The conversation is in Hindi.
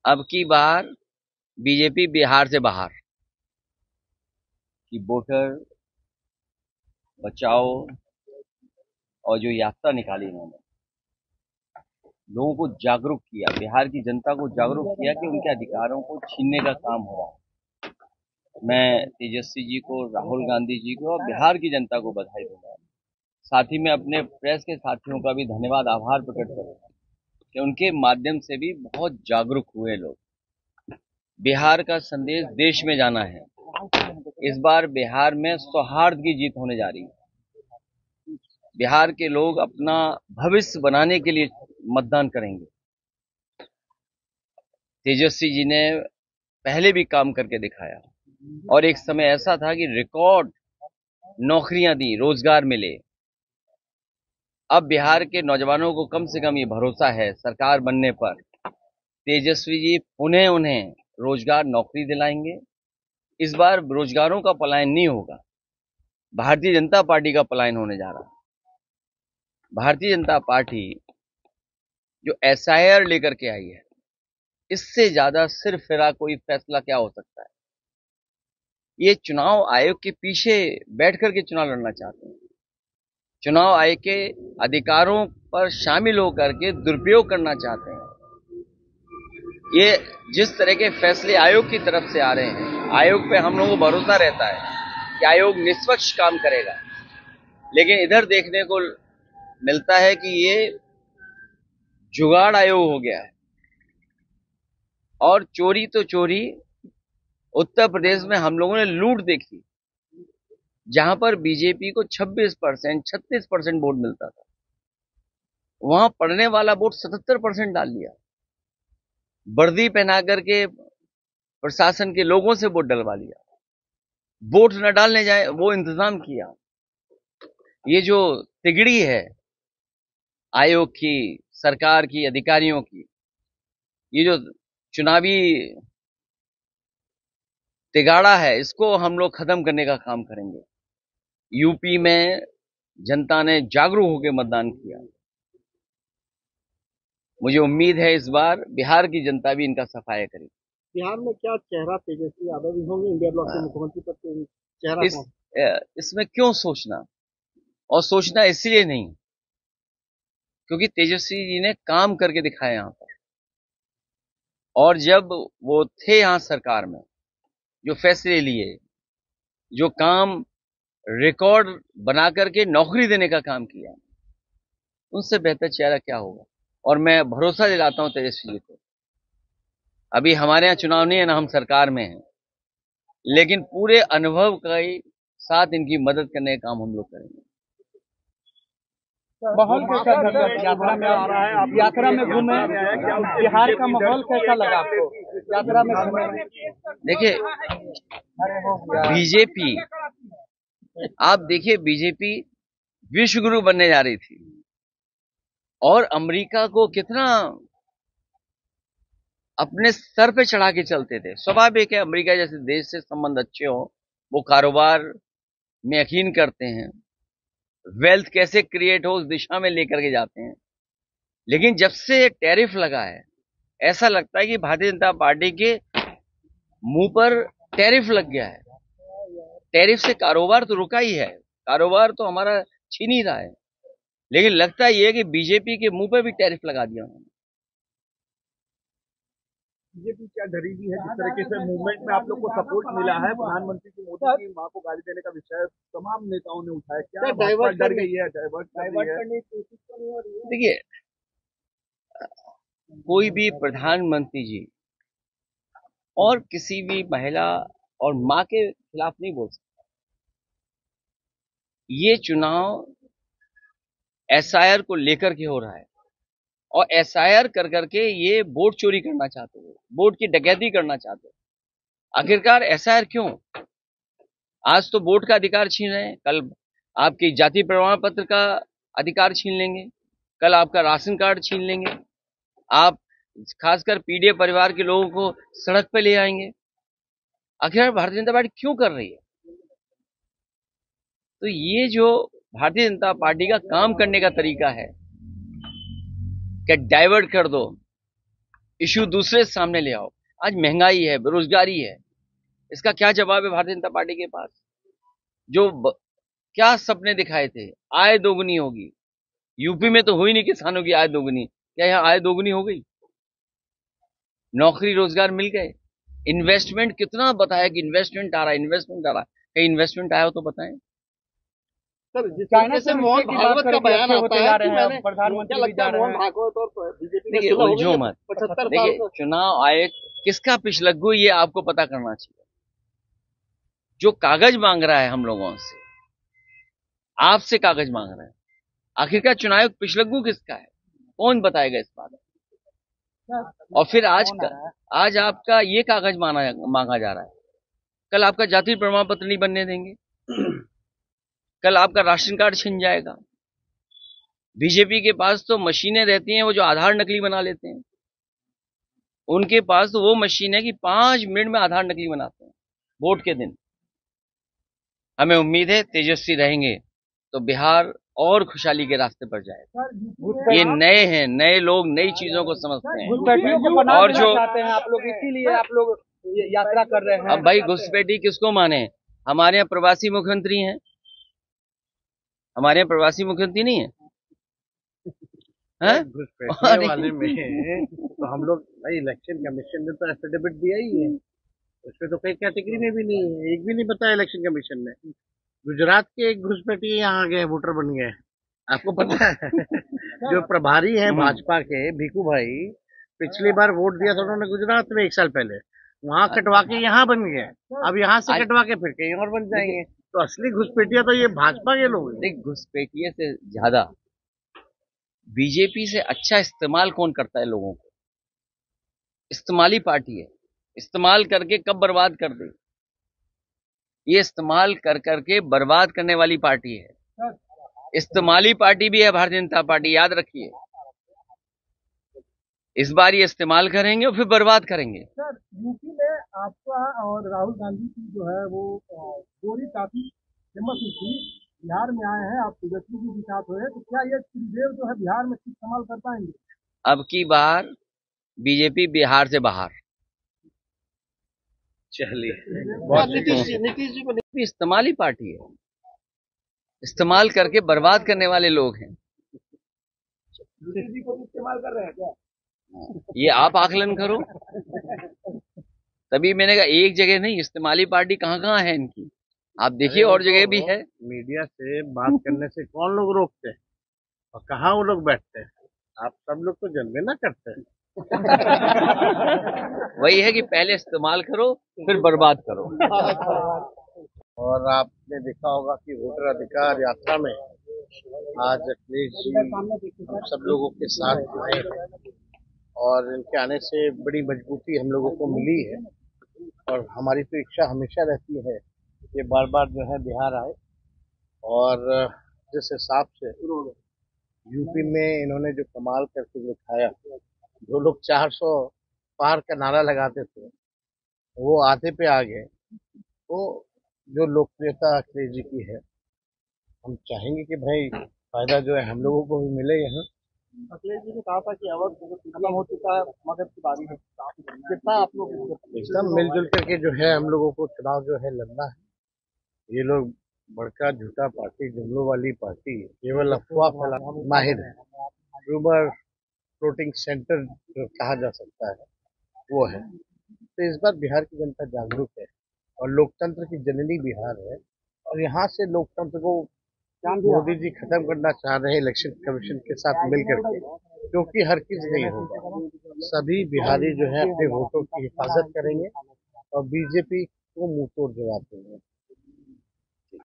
अब की बार बीजेपी बिहार से बाहर की वोटर बचाओ और जो यात्रा निकाली इन्होंने लोगों को जागरूक किया, बिहार की जनता को जागरूक किया कि उनके अधिकारों को छीनने का काम हो रहा है। मैं तेजस्वी जी को, राहुल गांधी जी को और बिहार की जनता को बधाई दूंगा। साथ ही मैं अपने प्रेस के साथियों का भी धन्यवाद, आभार प्रकट करूंगा कि उनके माध्यम से भी बहुत जागरूक हुए लोग। बिहार का संदेश देश में जाना है। इस बार बिहार में सौहार्द की जीत होने जा रही है। बिहार के लोग अपना भविष्य बनाने के लिए मतदान करेंगे। तेजस्वी जी ने पहले भी काम करके दिखाया और एक समय ऐसा था कि रिकॉर्ड नौकरियां दी, रोजगार मिले। अब बिहार के नौजवानों को कम से कम ये भरोसा है सरकार बनने पर, तेजस्वी जी पुनः उन्हें रोजगार, नौकरी दिलाएंगे। इस बार रोजगारों का पलायन नहीं होगा, भारतीय जनता पार्टी का पलायन होने जा रहा है। भारतीय जनता पार्टी जो एसआईआर लेकर के आई है, इससे ज्यादा सिरफिरा कोई फैसला क्या हो सकता है। ये चुनाव आयोग के पीछे बैठ करके चुनाव लड़ना चाहते हैं, चुनाव आयोग के अधिकारों पर शामिल होकर के दुरुपयोग करना चाहते हैं। ये जिस तरह के फैसले आयोग की तरफ से आ रहे हैं, आयोग पे हम लोगों को भरोसा रहता है कि आयोग निष्पक्ष काम करेगा, लेकिन इधर देखने को मिलता है कि ये जुगाड़ आयोग हो गया है। और चोरी तो चोरी, उत्तर प्रदेश में हम लोगों ने लूट देखी, जहां पर बीजेपी को 26%, 36% वोट मिलता था, वहां पड़ने वाला वोट 77% डाल लिया। वर्दी पहना करके प्रशासन के लोगों से वोट डलवा लिया, वोट न डालने जाए वो इंतजाम किया। ये जो तिगड़ी है आयोग की, सरकार की, अधिकारियों की, ये जो चुनावी तिगाड़ा है, इसको हम लोग खत्म करने का काम करेंगे। यूपी में जनता ने जागरूक होकर मतदान किया। मुझे उम्मीद है इस बार बिहार की जनता भी इनका सफाया करेगी। बिहार में क्या चेहरा तेजस्वी यादव ही होंगे इंडिया ब्लॉक के मुख्यमंत्री पद के चेहरा कौन? इसमें क्यों सोचना, और सोचना इसलिए नहीं क्योंकि तेजस्वी जी ने काम करके दिखाया यहां पर। और जब वो थे यहां सरकार में, जो फैसले लिए, जो काम रिकॉर्ड बना करके नौकरी देने का काम किया, उनसे बेहतर चेहरा क्या होगा। और मैं भरोसा दिलाता हूं तेजस्वी जी को। अभी हमारे यहाँ चुनाव नहीं है ना, हम सरकार में हैं, लेकिन पूरे अनुभव के साथ इनकी मदद करने का काम हम लोग करेंगे। माहौल कैसा लगा यात्रा में आ रहा है? आप यात्रा में घूमे, बिहार का माहौल कैसा लगा आपको यात्रा में घूमे? देखिए, बीजेपी, आप देखिए, बीजेपी विश्व गुरु बनने जा रही थी और अमेरिका को कितना अपने सर पे चढ़ा के चलते थे। स्वाभाविक है, अमेरिका जैसे देश से संबंध अच्छे हो, वो कारोबार में यकीन करते हैं, वेल्थ कैसे क्रिएट हो उस दिशा में लेकर के जाते हैं। लेकिन जब से टैरिफ लगा है, ऐसा लगता है कि भारतीय जनता पार्टी के मुंह पर टैरिफ लग गया है। टैरिफ से कारोबार तो रुका ही है, कारोबार तो हमारा छीन ही रहा है, लेकिन लगता ये है कि बीजेपी के मुंह पे भी टैरिफ लगा दिया उन्होंने। बीजेपी क्या डरी हुई है? जिस तरीके से मूवमेंट में आप लोग को सपोर्ट मिला है, प्रधानमंत्री की मोदी की मां को गाली देने का विषय तमाम नेताओं ने उठाया, क्या डाइवर्ट डर गई है? डाइवर्ट करने की कोशिश तो नहीं हो रही है? देखिए, कोई भी प्रधानमंत्री जी और किसी भी महिला और मां के खिलाफ नहीं बोल सकता। ये चुनाव एसआईआर को लेकर के हो रहा है और एसआईआर कर करके ये वोट चोरी करना चाहते हो, वोट की डकैती करना चाहते हो। आखिरकार एसआईआर क्यों? आज तो वोट का अधिकार छीन रहे हैं, कल आपकी जाति प्रमाण पत्र का अधिकार छीन लेंगे, कल आपका राशन कार्ड छीन लेंगे, आप खासकर पीड़ित परिवार के लोगों को सड़क पे ले आएंगे। आखिर भारतीय जनता पार्टी क्यों कर रही है? तो ये जो भारतीय जनता पार्टी का काम करने का तरीका है कि डाइवर्ट कर दो, इश्यू दूसरे सामने ले आओ। आज महंगाई है, बेरोजगारी है, इसका क्या जवाब है भारतीय जनता पार्टी के पास? क्या सपने दिखाए थे, आय दोगुनी होगी। यूपी में तो हुई नहीं किसानों की आय दोगुनी, क्या यहाँ आय दोगुनी हो गई? नौकरी रोजगार मिल गए। इन्वेस्टमेंट कितना बताया कि इन्वेस्टमेंट आ रहा है, इन्वेस्टमेंट आ रहा है। कहीं इन्वेस्टमेंट आया हो तो बताएं। सर, चाइना से मोहन भागवत का बयान आता है कि मैंने, प्रधानमंत्री क्या लगता है मोहन भागवत और बीजेपी देखिए, उलझो मत। 75 देखिए, साल से। चुनाव आयोग किसका पिछलग्गू, ये आपको पता करना चाहिए। जो कागज मांग रहा है हम लोगों से, आपसे कागज मांग रहा है, आखिरकार चुनाव आयोग पिछलग्गू किसका है? कौन बताएगा इस बात? और फिर आज आपका ये कागज मांगा जा रहा है, कल आपका जाति प्रमाण पत्र नहीं बनने देंगे, कल आपका राशन कार्ड छिन जाएगा। बीजेपी के पास तो मशीनें रहती हैं, वो जो आधार नकली बना लेते हैं, उनके पास तो वो मशीन है कि 5 मिनट में आधार नकली बनाते हैं वोट के दिन। हमें उम्मीद है तेजस्वी रहेंगे तो बिहार और खुशहाली के रास्ते पर जाएगा। ये नए हैं, नए लोग नई चीजों को समझते हैं। और जो चाहते हैं आप लोग, इसीलिए आप लोग यात्रा कर रहे हैं। अब भाई घुसपैठी किसको माने? हमारे यहाँ प्रवासी मुख्यमंत्री हैं, हमारे यहाँ प्रवासी मुख्यमंत्री नहीं है। घुसपैठी वाले में तो हम लोग भाई इलेक्शन कमीशन ने तो एफिडेविट दिया ही है, उसमें तो कई कैटेगरी में भी नहीं है, एक भी नहीं बताया इलेक्शन कमीशन ने। गुजरात के एक घुसपैठी यहाँ आ गए, वोटर बन गए, आपको पता है? जो प्रभारी है भाजपा के भीखू भाई, पिछली बार वोट दिया था उन्होंने गुजरात में 1 साल पहले, वहाँ कटवा के यहाँ बन गए, अब यहाँ से कटवा के फिर कहीं और बन जाएंगे। तो असली घुसपैठिया तो ये भाजपा के लोग हैं। देख, घुसपैठिये से ज्यादा बीजेपी से अच्छा इस्तेमाल कौन करता है लोगों को? इस्तेमाली पार्टी है, इस्तेमाल करके कब बर्बाद कर दे। ये इस्तेमाल कर करके बर्बाद करने वाली पार्टी है। इस्तेमाली पार्टी भी है भारतीय जनता पार्टी, याद रखिए। इस बार ये इस्तेमाल करेंगे और फिर बर्बाद करेंगे। सर, यूपी में आपका और राहुल गांधी की जो है वो जोड़ी काफी फेमस हुई थी, बिहार में आए हैं, आप तेजस्वी जी के साथ हुए, तो क्या ये त्रिदेव जो है बिहार में इस्तेमाल कर पाएंगे? अब की बार बीजेपी बिहार से बाहर। चलिए, नीतीश जी को इस्तेमाली पार्टी है, इस्तेमाल करके बर्बाद करने वाले लोग हैं। नीतीश जी को इस्तेमाल कर रहे हैं क्या? ये आप आकलन करो। तभी मैंने कहा एक जगह नहीं, इस्तेमाली पार्टी कहाँ कहाँ है इनकी, आप देखिए और जगह भी है। मीडिया से बात करने से कौन लोग रोकते हैं और कहाँ वो लोग बैठते हैं? आप सब लोग तो जलवे ना करते हैं। वही है कि पहले इस्तेमाल करो फिर बर्बाद करो। और आपने देखा होगा कि वोटर अधिकार यात्रा में आज अखिलेश जी हम सब लोगों के साथ आए हैं और इनके आने से बड़ी मजबूती हम लोगों को मिली है। और हमारी तो इच्छा हमेशा रहती है कि बार बार जो है बिहार आए। और जिस हिसाब से यूपी में इन्होंने जो कमाल करके दिखाया, जो लोग 400 पार का नारा लगाते थे वो आधे पे आ गए। तो जो लोकप्रियता अखिलेश जी की है, हम चाहेंगे कि भाई फायदा जो है हम लोगों को भी मिले यहाँ। अखिलेश जी ने कहा था कि अवध खत्म हो चुका है, मगध की बारी है, कितना आप लोग एकदम मिलजुल करके जो है हम लोगों को चुनाव जो है लड़ना है। ये लोग बड़का झूठा पार्टी, जुमलों वाली पार्टी, केवल अफवाह फैलाने माहिर है, रूमर फ्लोटिंग सेंटर जो कहा जा सकता है वो है। तो इस बार बिहार की जनता जागरूक है और लोकतंत्र की जननी बिहार है। और यहाँ से लोकतंत्र को मोदी जी खत्म करना चाह रहे हैं इलेक्शन कमीशन के साथ मिलकर के, क्योंकि हर चीज नहीं होगा। सभी बिहारी जो है अपने वोटों की हिफाजत करेंगे और बीजेपी को मुंह तोड़ जवाब देंगे।